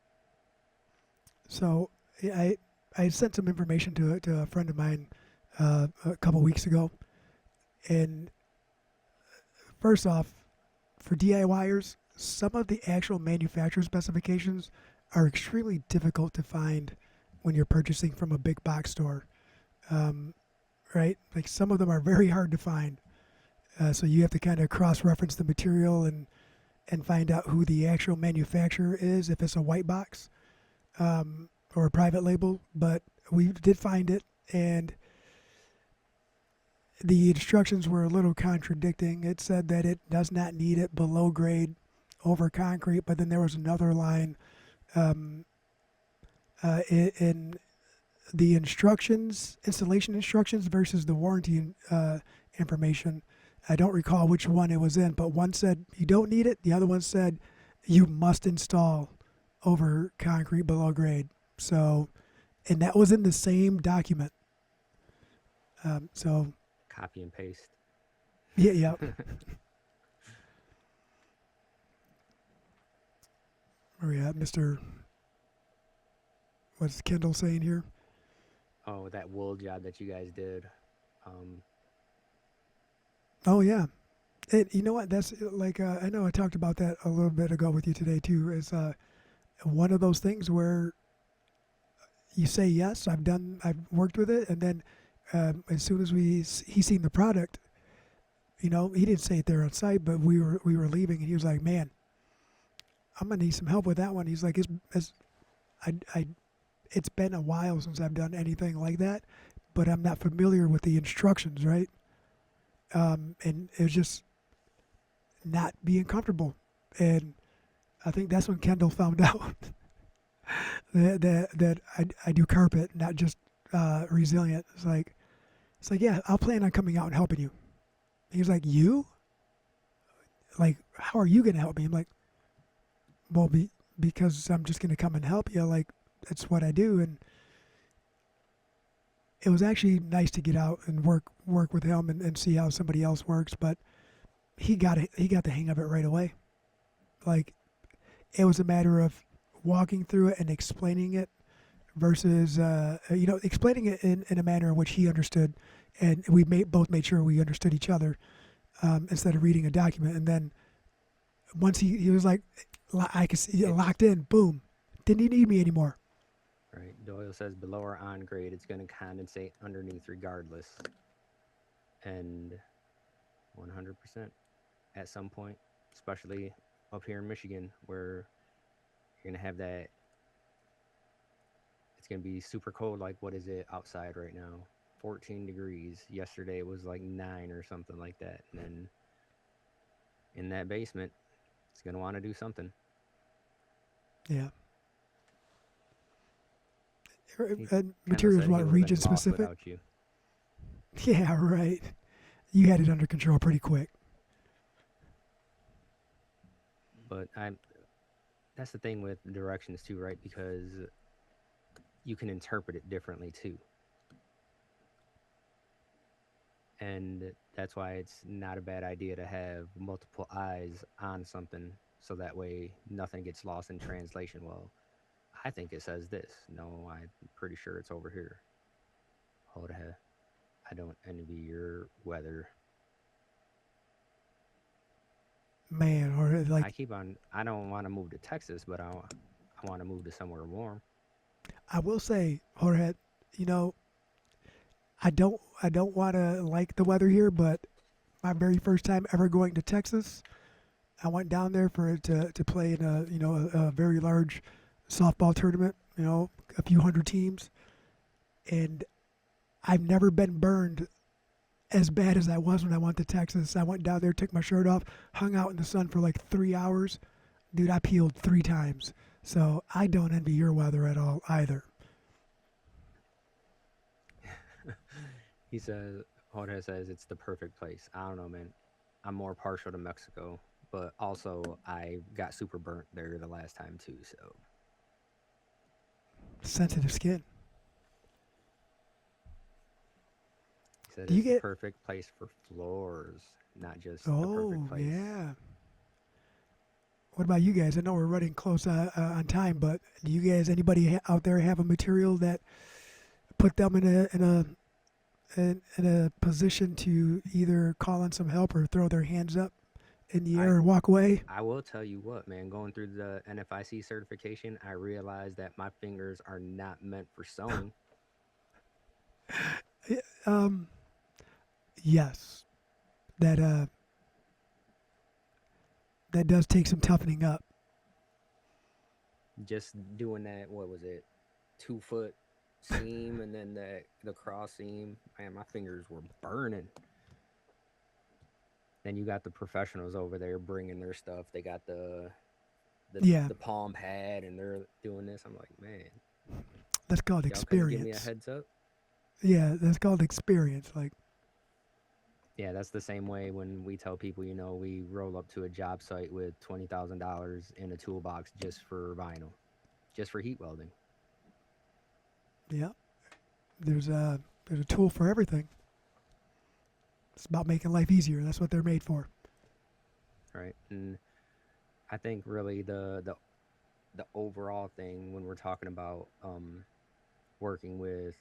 So I sent some information to a friend of mine a couple weeks ago, and first off, for DIYers, some of the actual manufacturer specifications are extremely difficult to find when you're purchasing from a big box store. Um, right? Like some of them are very hard to find. So you have to kind of cross-reference the material and find out who the actual manufacturer is if it's a white box or a private label. But we did find it, and the instructions were a little contradicting. It said that it does not need it below grade over concrete, but then there was another line um, in the instructions, installation instructions versus the warranty information. I don't recall which one it was in, but one said you don't need it. The other one said you must install over concrete below grade. So, and that was in the same document. So, Copy and paste. yeah, yeah. Where we at, Mister? What's Kendall saying here? Oh, that wool job that you guys did. Um, Oh yeah, And you know what? That's like I know I talked about that a little bit ago with you today too. Is one of those things where you say yes, I've worked with it, and then as soon as he seen the product, he didn't say it there on site, but we were leaving, and he was like, "Man, I'm gonna need some help with that one." He's like, "It's I it's been a while since I've done anything like that, but I'm not familiar with the instructions, right?" And it was just not being comfortable, and I think that's when Kendall found out that I do carpet, not just resilient. It's like yeah, I'll plan on coming out and helping you. He was like, "You? Like, how are you gonna help me?" I'm like, "Well, because I'm just gonna come and help you. Like, that's what I do." And it was actually nice to get out and work with him and see how somebody else works. But he got the hang of it right away. Like, it was a matter of walking through it and explaining it versus explaining it in a manner in which he understood, and both made sure we understood each other, instead of reading a document. And then once he was like, I could see It's locked in, boom, didn't he need me anymore? right. Doyle says below or on grade, it's going to condensate underneath regardless, and 100% at some point, especially up here in Michigan, where you're going to have that. It's going to be super cold. Like, what is it outside right now? 14 degrees. Yesterday it was like 9 or something like that. And then in that basement, it's going to want to do something. Yeah. He, Kendall Materials said he what, would have region been lost specific? without you. Yeah, right. You had it under control pretty quick. But that's the thing with directions too, right? Because you can interpret it differently too. And that's why it's not a bad idea to have multiple eyes on something so that way nothing gets lost in translation. Well, I think it says this. No, I'm pretty sure it's over here. Hold on. I don't envy your weather. Man, or like, I don't want to move to Texas, but I want to move to somewhere warm. I will say, Jorge, you know, I don't want to like the weather here, but my very first time ever going to Texas, I went down there to play in a very large softball tournament. A few hundred teams, and I've never been burned as bad as I was when I went to Texas. I went down there, took my shirt off, hung out in the sun for like 3 hours. Dude, I peeled 3 times. So I don't envy your weather at all either. He says, Jorge says it's the perfect place. I don't know, man. I'm more partial to Mexico, but also I got super burnt there the last time too. So Sensitive skin. he said Do you it's the get? perfect place for floors, not just the perfect Oh place. yeah. What about you guys? I know we're running close on time, but do you guys, anybody out there, have a material that put them in a position to either call on some help or throw their hands up in the I air and walk away? I will tell you what, man. Going through the NFIC certification, I realized that my fingers are not meant for sewing. Um, yes, that that does take some toughening up. Just doing that, what was it, 2 foot seam and then the cross seam. Man, my fingers were burning. Then you got the professionals over there bringing their stuff. They got Yeah, the palm pad and they're doing this. I'm like, man, that's called y'all couldn't give me a experience. heads up. Yeah, that's called experience. Like, Yeah, that's the same way when we tell people, we roll up to a job site with $20,000 in a toolbox just for vinyl, just for heat welding, yeah, there's a tool for everything. It's about making life easier. That's what they're made for. right? And I think really the overall thing when we're talking about working with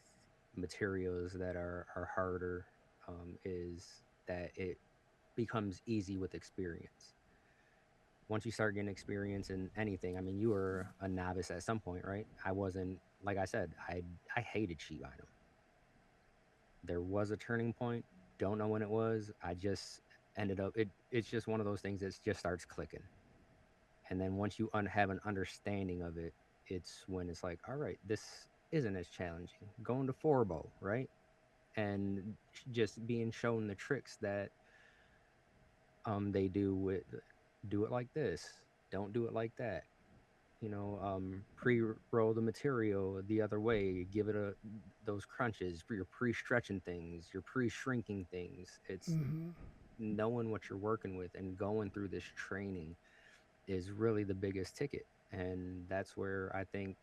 materials that are harder is that becomes easy with experience. Once you start getting experience in anything, I mean, you were a novice at some point, right? I wasn't, like I said, I hated sheet vinyl. There was a turning point. Don't know when it was. I just ended up it's just one of those things that just starts clicking. And then once you have an understanding of it, it's when it's like, all right, this isn't as challenging. Going to four bow, right? And just being shown the tricks that they do with do it like this, don't do it like that. Pre-roll the material the other way, give it a those crunches, you're pre-stretching things, you're pre-shrinking things. It's Hmm. knowing what you're working with and going through this training is really the biggest ticket. And that's where I think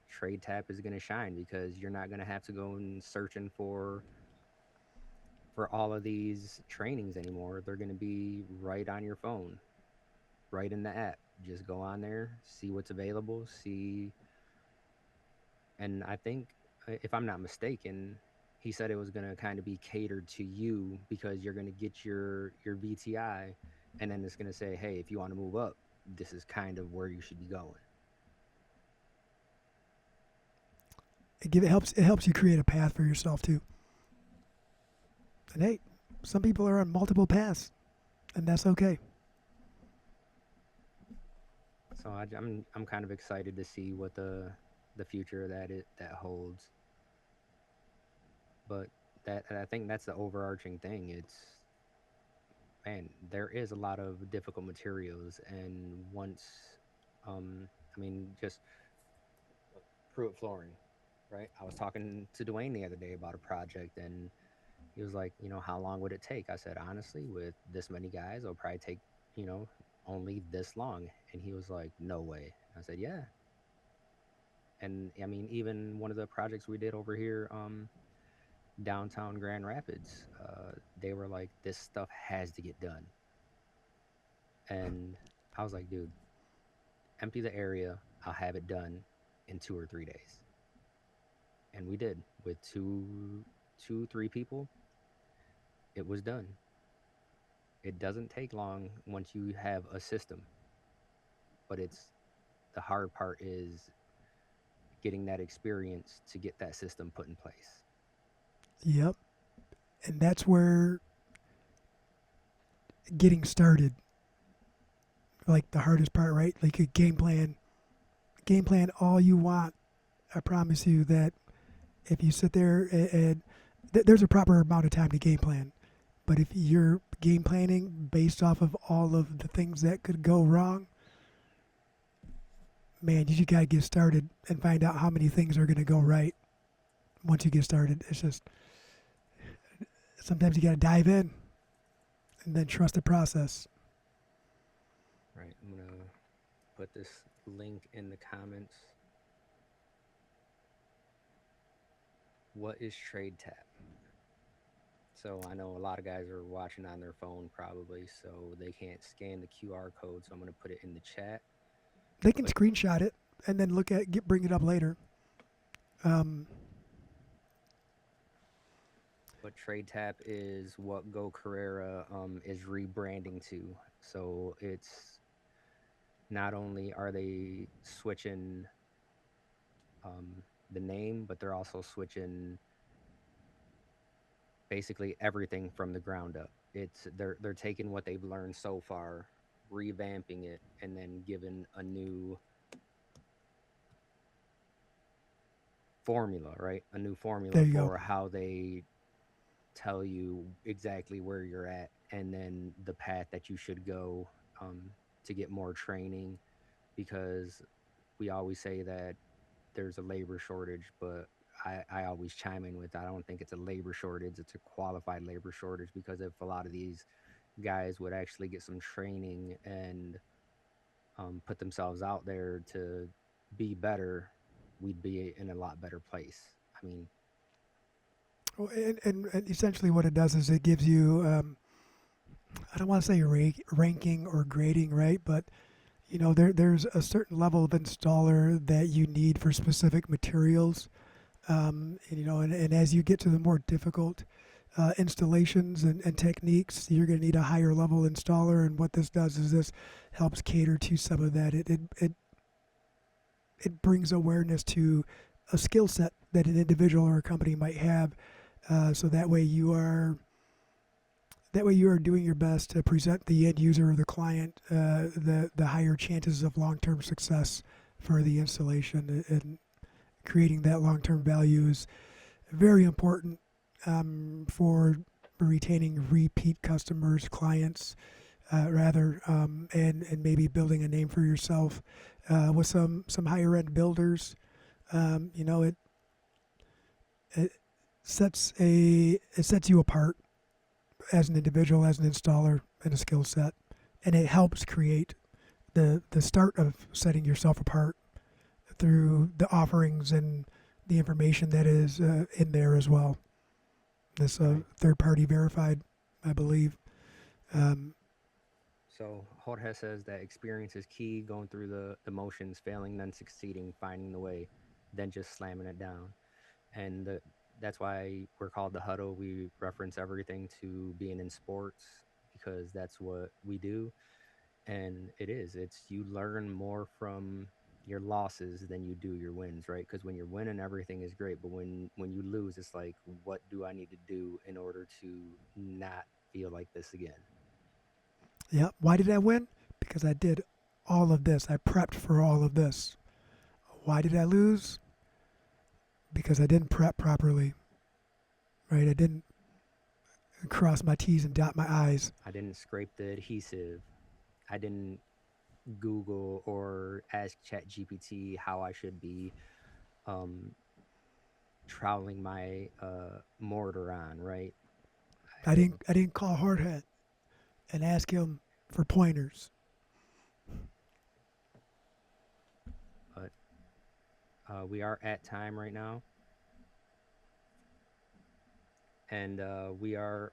trade tap is going to shine, because you're not going to have to go and searching for all of these trainings anymore. They're going to be right on your phone, right in the app. Just go on there, see what's available, see. And I think, if I'm not mistaken, he said it was going to kind of be catered to you, because you're going to get your VTI, and then it's going to say, hey, if you want to move up, this is kind of where you should be going. It helps you create a path for yourself too. And hey, some people are on multiple paths, and that's okay. So I'm kind of excited to see what the future that holds. But that I think that's the overarching thing. It's, man, there is a lot of difficult materials, and once, I mean, just Pruitt flooring, right? I was talking to Dwayne the other day about a project, and he was like, how long would it take? I said, honestly, with this many guys, it'll probably take, you know, only this long. And he was like, no way. I said, yeah. And I mean, even one of the projects we did over here, downtown Grand Rapids, they were like, this stuff has to get done. And I was like, dude, empty the area. I'll have it done in 2 or 3 days. And we did with three people. It was done. It doesn't take long once you have a system, but it's the hard part is getting that experience to get that system put in place. Yep. And that's where getting started, like the hardest part, right? Like a game plan all you want. I promise you that if you sit there and there's a proper amount of time to game plan. But if you're game planning based off of all of the things that could go wrong, man, you just gotta get started and find out how many things are gonna go right once you get started. It's just sometimes you gotta dive in and then trust the process. Right. I'm going to put this link in the comments. What is Trade Tap? So I know a lot of guys are watching on their phone probably, so they can't scan the QR code. So I'm going to put it in the chat. They can But screenshot it and then bring it up later. Um, but Trade Tap is what Go Carrera is rebranding to. So it's not only are they switching the name, but they're also switching basically everything from the ground up. It's they're taking what they've learned so far, revamping it, and then giving a new formula, right? A new there formula you go. for how they tell you exactly where you're at, and then the path that you should go to get more training. Because we always say that there's a labor shortage, but I always chime in with, I don't think it's a labor shortage, it's a qualified labor shortage. Because if a lot of these guys would actually get some training and put themselves out there to be better, we'd be in a lot better place. I mean, And essentially, what it does is it gives you, I don't want to say ranking or grading, right? But there's a certain level of installer that you need for specific materials. And as you get to the more difficult installations and techniques. You're going to need a higher level installer, and what this does is this helps cater to some of that. It brings awareness to a skill set that an individual or a company might have, so that way you are doing your best to present the end user or the client the higher chances of long term success for the installation, and creating that long term value is very important for retaining repeat customers, clients, and maybe building a name for yourself with some higher end builders. You know, it it sets you apart as an individual, as an installer, and a skill set, and it helps create the start of setting yourself apart through the offerings and the information that is in there as well. This Right. third party verified, I believe. Um, So Jorge says that experience is key, going through the motions, failing, then succeeding, finding the way, then just slamming it down. And that's why we're called the Huddle. We reference everything to being in sports because that's what we do. And it's you learn more from your losses than you do your wins, right? Because when you're winning, everything is great, but when you lose, it's like, what do I need to do in order to not feel like this again? yeah. Why did I win? Because I did all of this. I prepped for all of this. Why did I lose? Because I didn't prep properly. Right? I didn't cross my T's and dot my I's. I didn't scrape the adhesive. I didn't Google or ask Chat GPT how I should be um, troweling my mortar on, right? I didn't call Hardhead and ask him for pointers. But we are at time right now, and we are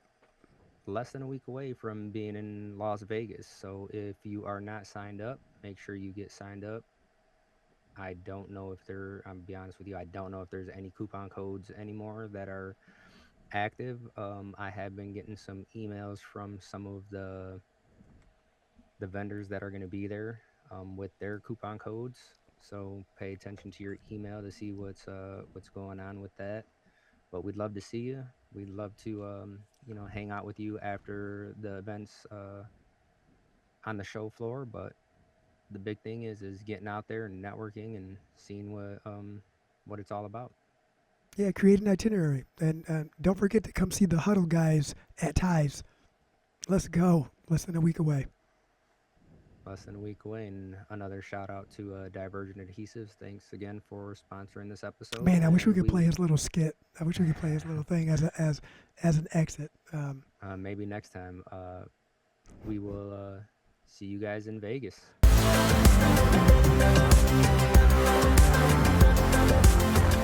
less than a week away from being in Las Vegas. So if you are not signed up, make sure you get signed up. I don't know if I'm be honest with you, I don't know if there's any coupon codes anymore that are active. I have been getting some emails from some of the vendors that are going to be there with their coupon codes. So pay attention to your email to see what's going on with that. But we'd love to see you. We'd love to hang out with you after the events on the show floor. But the big thing is getting out there and networking and seeing what it's all about. Yeah, create an itinerary. And don't forget to come see the Huddle guys at Ties. Let's go. Less than a week away. Less than a week away, and another shout out to Divergent Adhesives. Thanks again for sponsoring this episode, Man, I wish we and could we play his little skit. I wish we could play his little thing as an exit. maybe next time we will see you guys in Vegas.